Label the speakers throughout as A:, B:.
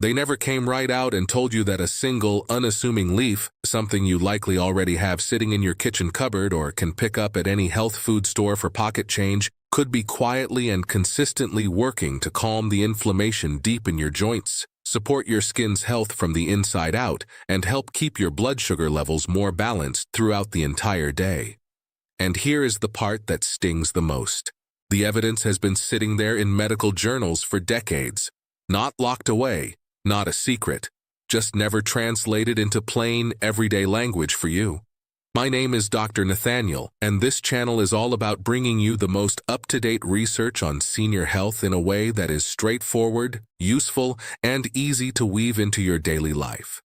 A: They never came right out and told you that a single, unassuming leaf, something you likely already have sitting in your kitchen cupboard or can pick up at any health food store for pocket change, could be quietly and consistently working to calm the inflammation deep in your joints, support your skin's health from the inside out, and help keep your blood sugar levels more balanced throughout the entire day. And here is the part that stings the most. The evidence has been sitting there in medical journals for decades, not locked away, not a secret, just never translated into plain, everyday language for you. My name is Dr. Nathaniel, and this channel is all about bringing you the most up-to-date research on senior health in a way that is straightforward, useful, and easy to weave into your daily life.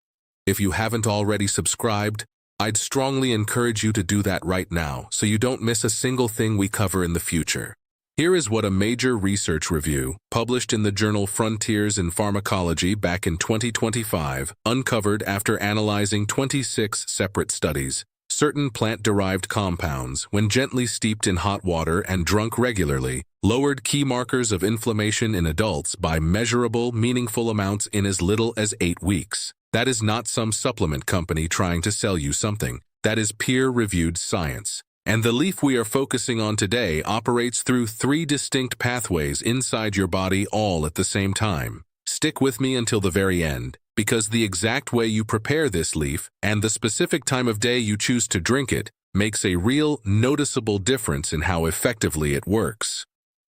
A: If you haven't already subscribed, I'd strongly encourage you to do that right now so you don't miss a single thing we cover in the future. Here is what a major research review, published in the journal Frontiers in Pharmacology back in 2025, uncovered after analyzing 26 separate studies. Certain plant-derived compounds, when gently steeped in hot water and drunk regularly, lowered key markers of inflammation in adults by measurable, meaningful amounts in as little as 8 weeks. That is not some supplement company trying to sell you something. That is peer-reviewed science. And the leaf we are focusing on today operates through 3 distinct pathways inside your body all at the same time. Stick with me until the very end, because the exact way you prepare this leaf and the specific time of day you choose to drink it makes a real, noticeable difference in how effectively it works.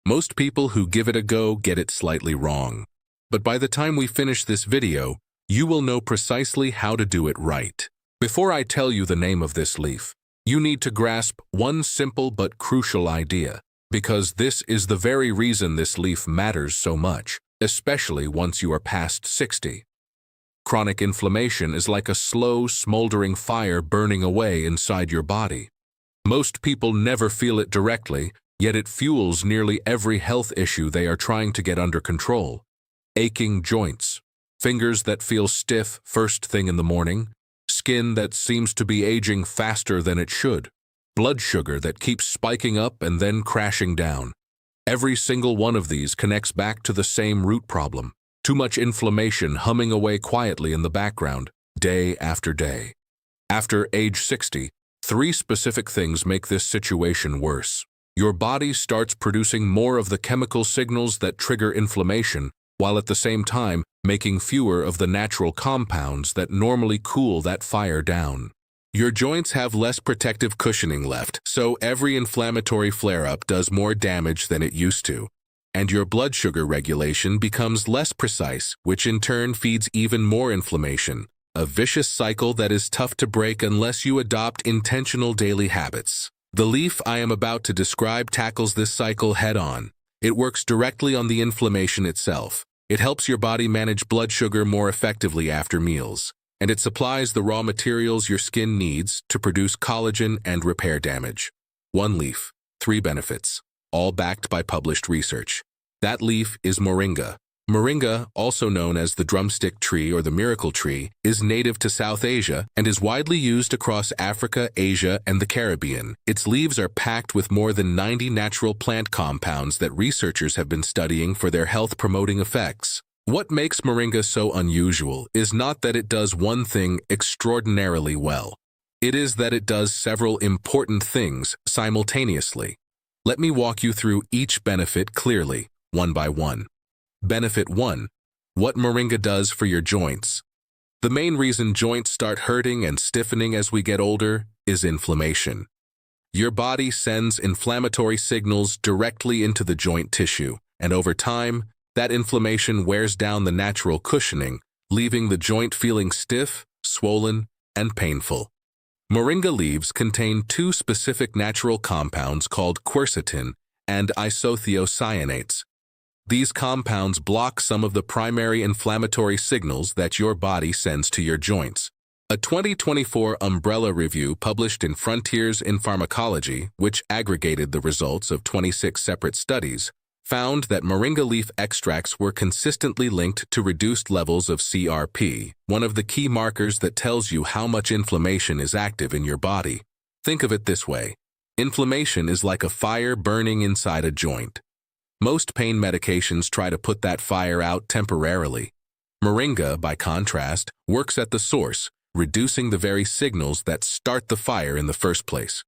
A: Most people who give it a go get it slightly wrong. But by the time we finish this video, you will know precisely how to do it right. Before I tell you the name of this leaf, you need to grasp one simple but crucial idea, because this is the very reason this leaf matters so much, especially once you are past 60. Chronic inflammation is like a slow, smoldering fire burning away inside your body. Most people never feel it directly, yet it fuels nearly every health issue they are trying to get under control. Aching joints, fingers that feel stiff first thing in the morning, skin that seems to be aging faster than it should, blood sugar that keeps spiking up and then crashing down. Every single one of these connects back to the same root problem: too much inflammation humming away quietly in the background, day after day. After age 60, 3 specific things make this situation worse. Your body starts producing more of the chemical signals that trigger inflammation, while at the same time making fewer of the natural compounds that normally cool that fire down. Your joints have less protective cushioning left, so every inflammatory flare-up does more damage than it used to. And your blood sugar regulation becomes less precise, which in turn feeds even more inflammation, a vicious cycle that is tough to break unless you adopt intentional daily habits. The leaf I am about to describe tackles this cycle head-on. It works directly on the inflammation itself. It helps your body manage blood sugar more effectively after meals, and it supplies the raw materials your skin needs to produce collagen and repair damage. 1 leaf, 3 benefits, all backed by published research. That leaf is moringa. Moringa, also known as the drumstick tree or the miracle tree, is native to South Asia and is widely used across Africa, Asia, and the Caribbean. Its leaves are packed with more than 90 natural plant compounds that researchers have been studying for their health-promoting effects. What makes moringa so unusual is not that it does one thing extraordinarily well. It is that it does several important things simultaneously. Let me walk you through each benefit clearly, one by one. Benefit 1. What moringa does for your joints. The main reason joints start hurting and stiffening as we get older is inflammation. Your body sends inflammatory signals directly into the joint tissue, and over time, that inflammation wears down the natural cushioning, leaving the joint feeling stiff, swollen, and painful. Moringa leaves contain 2 specific natural compounds called quercetin and isothiocyanates. These compounds block some of the primary inflammatory signals that your body sends to your joints. A 2024 umbrella review published in Frontiers in Pharmacology, which aggregated the results of 26 separate studies, found that moringa leaf extracts were consistently linked to reduced levels of CRP, one of the key markers that tells you how much inflammation is active in your body. Think of it this way: inflammation is like a fire burning inside a joint. Most pain medications try to put that fire out temporarily. Moringa, by contrast, works at the source, reducing the very signals that start the fire in the first place.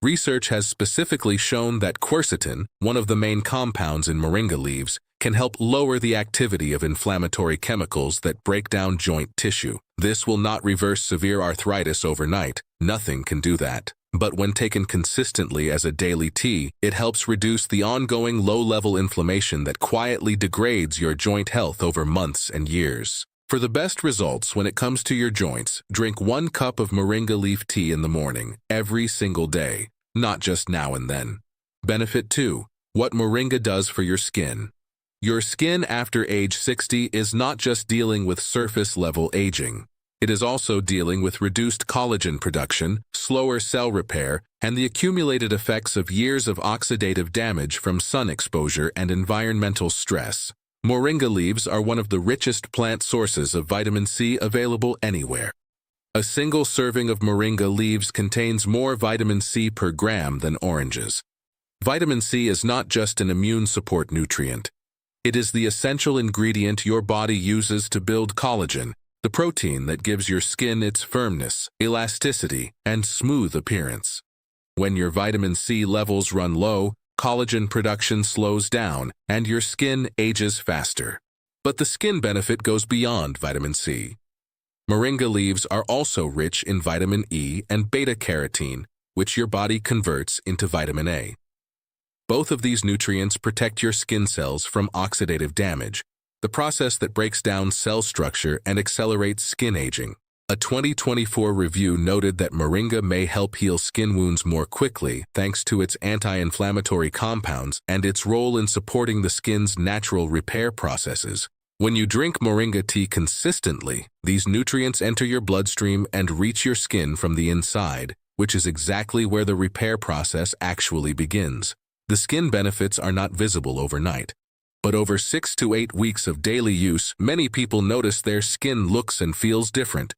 A: Research has specifically shown that quercetin, one of the main compounds in moringa leaves, can help lower the activity of inflammatory chemicals that break down joint tissue. This will not reverse severe arthritis overnight. Nothing can do that. But when taken consistently as a daily tea, it helps reduce the ongoing low-level inflammation that quietly degrades your joint health over months and years. For the best results when it comes to your joints, drink 1 cup of moringa leaf tea in the morning, every single day, not just now and then. Benefit 2. What moringa does for your skin. Your skin after age 60 is not just dealing with surface-level aging. It is also dealing with reduced collagen production, slower cell repair, and the accumulated effects of years of oxidative damage from sun exposure and environmental stress. Moringa leaves are one of the richest plant sources of vitamin C available anywhere. A single serving of moringa leaves contains more vitamin C per gram than oranges. Vitamin C is not just an immune support nutrient. It is the essential ingredient your body uses to build collagen, the protein that gives your skin its firmness, elasticity, and smooth appearance. When your vitamin C levels run low, collagen production slows down, and your skin ages faster. But the skin benefit goes beyond vitamin C. Moringa leaves are also rich in vitamin E and beta-carotene, which your body converts into vitamin A. Both of these nutrients protect your skin cells from oxidative damage, the process that breaks down cell structure and accelerates skin aging. A 2024 review noted that moringa may help heal skin wounds more quickly thanks to its anti-inflammatory compounds and its role in supporting the skin's natural repair processes. When you drink moringa tea consistently, these nutrients enter your bloodstream and reach your skin from the inside, which is exactly where the repair process actually begins. The skin benefits are not visible overnight. But over 6 to 8 weeks of daily use, many people notice their skin looks and feels different.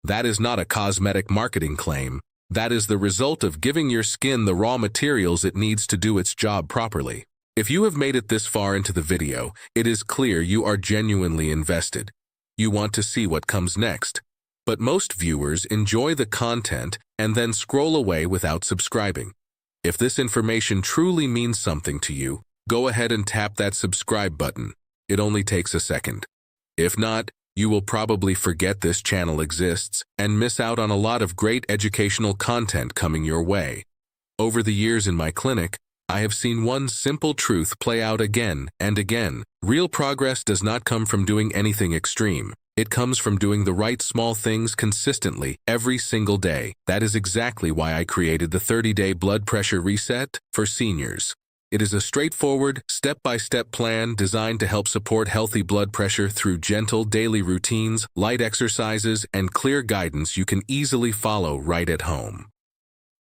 A: That is not a cosmetic marketing claim. That is the result of giving your skin the raw materials it needs to do its job properly. If you have made it this far into the video, it is clear you are genuinely invested. You want to see what comes next. But most viewers enjoy the content and then scroll away without subscribing. If this information truly means something to you, go ahead and tap that subscribe button. It only takes a second. If not, you will probably forget this channel exists and miss out on a lot of great educational content coming your way. Over the years in my clinic, I have seen one simple truth play out again and again. Real progress does not come from doing anything extreme. It comes from doing the right small things consistently every single day. That is exactly why I created the 30-day blood pressure reset for seniors. It is a straightforward, step-by-step plan designed to help support healthy blood pressure through gentle daily routines, light exercises, and clear guidance you can easily follow right at home.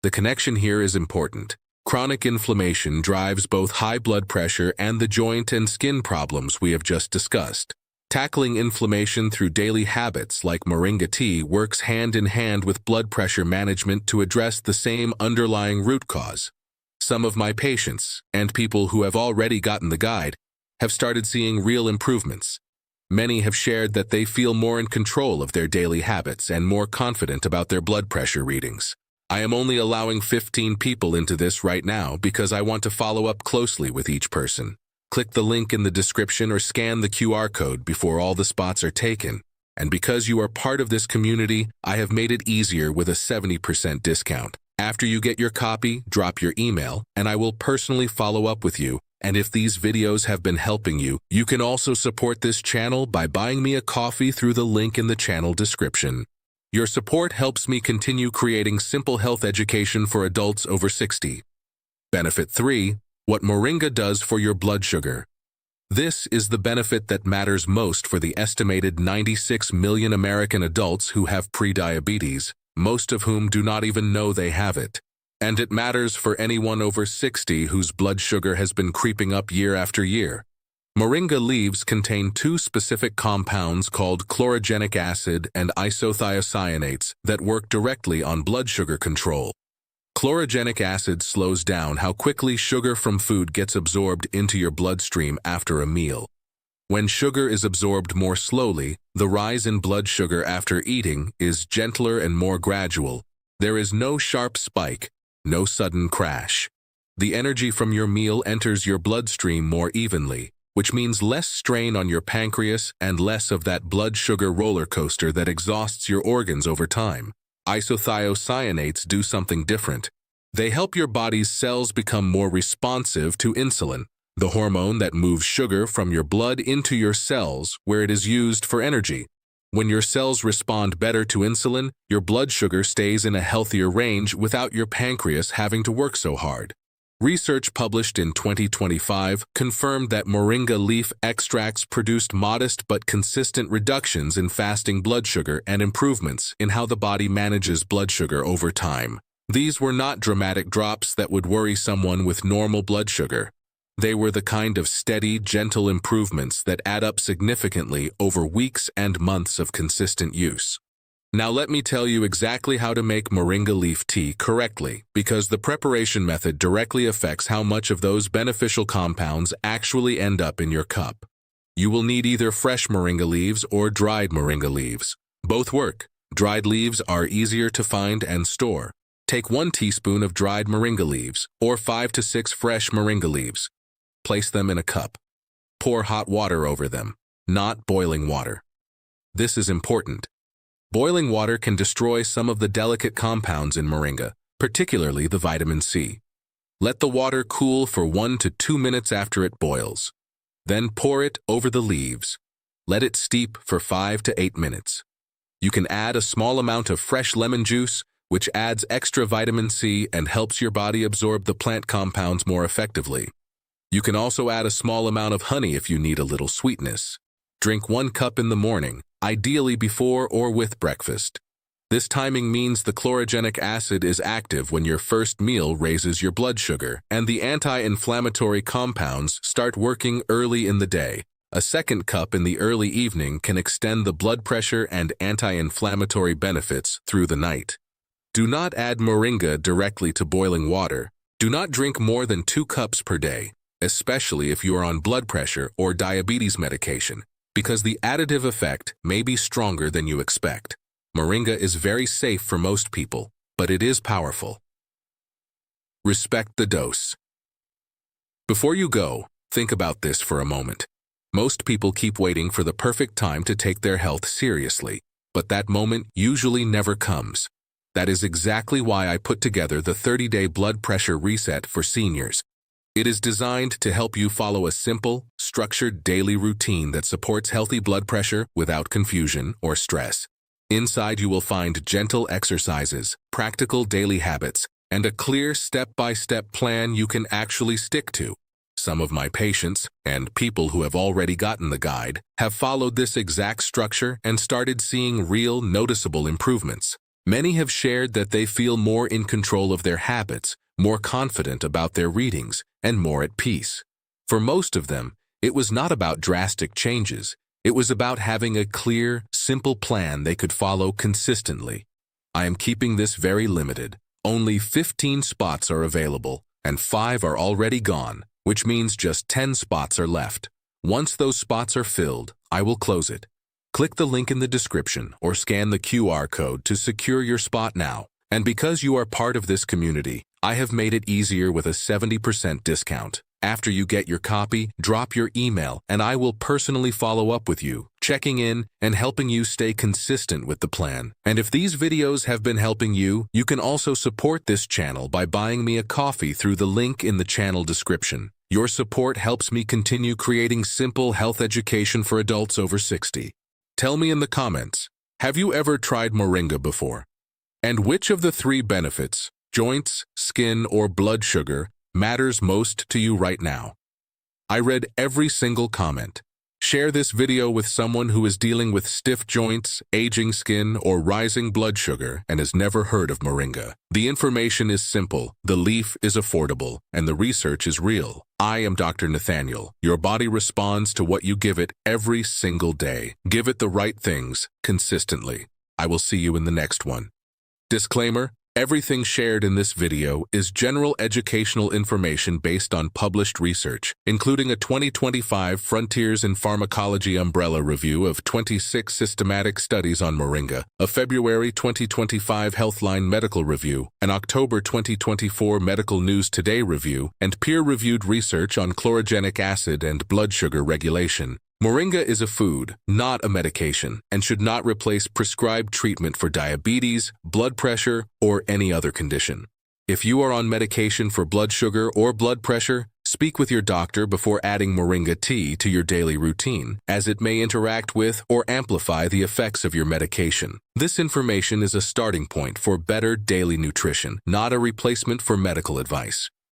A: The connection here is important. Chronic inflammation drives both high blood pressure and the joint and skin problems we have just discussed. Tackling inflammation through daily habits like moringa tea works hand in hand with blood pressure management to address the same underlying root cause. Some of my patients, and people who have already gotten the guide, have started seeing real improvements. Many have shared that they feel more in control of their daily habits and more confident about their blood pressure readings. I am only allowing 15 people into this right now because I want to follow up closely with each person. Click the link in the description or scan the QR code before all the spots are taken. And because you are part of this community, I have made it easier with a 70% discount. After you get your copy, drop your email, and I will personally follow up with you. And if these videos have been helping you, you can also support this channel by buying me a coffee through the link in the channel description. Your support helps me continue creating simple health education for adults over 60. Benefit 3. What moringa does for your blood sugar. This is the benefit that matters most for the estimated 96 million American adults who have prediabetes, most of whom do not even know they have it. And it matters for anyone over 60 whose blood sugar has been creeping up year after year. Moringa leaves contain 2 specific compounds called chlorogenic acid and isothiocyanates that work directly on blood sugar control. Chlorogenic acid slows down how quickly sugar from food gets absorbed into your bloodstream after a meal. When sugar is absorbed more slowly, the rise in blood sugar after eating is gentler and more gradual. There is no sharp spike, no sudden crash. The energy from your meal enters your bloodstream more evenly, which means less strain on your pancreas and less of that blood sugar roller coaster that exhausts your organs over time. Isothiocyanates do something different. They help your body's cells become more responsive to insulin, the hormone that moves sugar from your blood into your cells where it is used for energy. When your cells respond better to insulin, your blood sugar stays in a healthier range without your pancreas having to work so hard. Research published in 2025 confirmed that moringa leaf extracts produced modest but consistent reductions in fasting blood sugar and improvements in how the body manages blood sugar over time. These were not dramatic drops that would worry someone with normal blood sugar. They were the kind of steady, gentle improvements that add up significantly over weeks and months of consistent use. Now let me tell you exactly how to make moringa leaf tea correctly, because the preparation method directly affects how much of those beneficial compounds actually end up in your cup. You will need either fresh moringa leaves or dried moringa leaves. Both work. Dried leaves are easier to find and store. Take 1 teaspoon of dried moringa leaves, or 5 to 6 fresh moringa leaves. Place them in a cup. Pour hot water over them, not boiling water. This is important. Boiling water can destroy some of the delicate compounds in moringa, particularly the vitamin C. Let the water cool for 1 to 2 minutes after it boils. Then pour it over the leaves. Let it steep for 5 to 8 minutes. You can add a small amount of fresh lemon juice, which adds extra vitamin C and helps your body absorb the plant compounds more effectively. You can also add a small amount of honey if you need a little sweetness. Drink 1 cup in the morning, ideally before or with breakfast. This timing means the chlorogenic acid is active when your first meal raises your blood sugar, and the anti-inflammatory compounds start working early in the day. A second cup in the early evening can extend the blood pressure and anti-inflammatory benefits through the night. Do not add moringa directly to boiling water. Do not drink more than 2 cups per day, especially if you are on blood pressure or diabetes medication, because the additive effect may be stronger than you expect. Moringa is very safe for most people, but it is powerful. Respect the dose. Before you go, think about this for a moment. Most people keep waiting for the perfect time to take their health seriously, but that moment usually never comes. That is exactly why I put together the 30-day blood pressure reset for seniors. It is designed to help you follow a simple, structured daily routine that supports healthy blood pressure without confusion or stress. Inside you will find gentle exercises, practical daily habits, and a clear step-by-step plan you can actually stick to. Some of my patients, and people who have already gotten the guide, have followed this exact structure and started seeing real, noticeable improvements. Many have shared that they feel more in control of their habits, more confident about their readings, and more at peace. For most of them, it was not about drastic changes. It was about having a clear, simple plan they could follow consistently. I am keeping this very limited. Only 15 spots are available, and 5 are already gone, which means just 10 spots are left. Once those spots are filled, I will close it. Click the link in the description or scan the QR code to secure your spot now. And because you are part of this community, I have made it easier with a 70% discount. After you get your copy, drop your email and I will personally follow up with you, checking in and helping you stay consistent with the plan. And if these videos have been helping you, you can also support this channel by buying me a coffee through the link in the channel description. Your support helps me continue creating simple health education for adults over 60. Tell me in the comments, have you ever tried moringa before? And which of the 3 benefits, joints, skin, or blood sugar, matters most to you right now? I read every single comment. Share this video with someone who is dealing with stiff joints, aging skin, or rising blood sugar and has never heard of moringa. The information is simple, the leaf is affordable, and the research is real. I am Dr. Nathaniel. Your body responds to what you give it every single day. Give it the right things, consistently. I will see you in the next one. Disclaimer, Everything shared in this video is general educational information based on published research, including a 2025 Frontiers in Pharmacology umbrella review of 26 systematic studies on moringa, a February 2025 Healthline Medical Review, an October 2024 Medical News Today review, and peer-reviewed research on chlorogenic acid and blood sugar regulation. Moringa is a food, not a medication, and should not replace prescribed treatment for diabetes, blood pressure, or any other condition. If you are on medication for blood sugar or blood pressure, speak with your doctor before adding moringa tea to your daily routine, as it may interact with or amplify the effects of your medication. This information is a starting point for better daily nutrition, not a replacement for medical advice.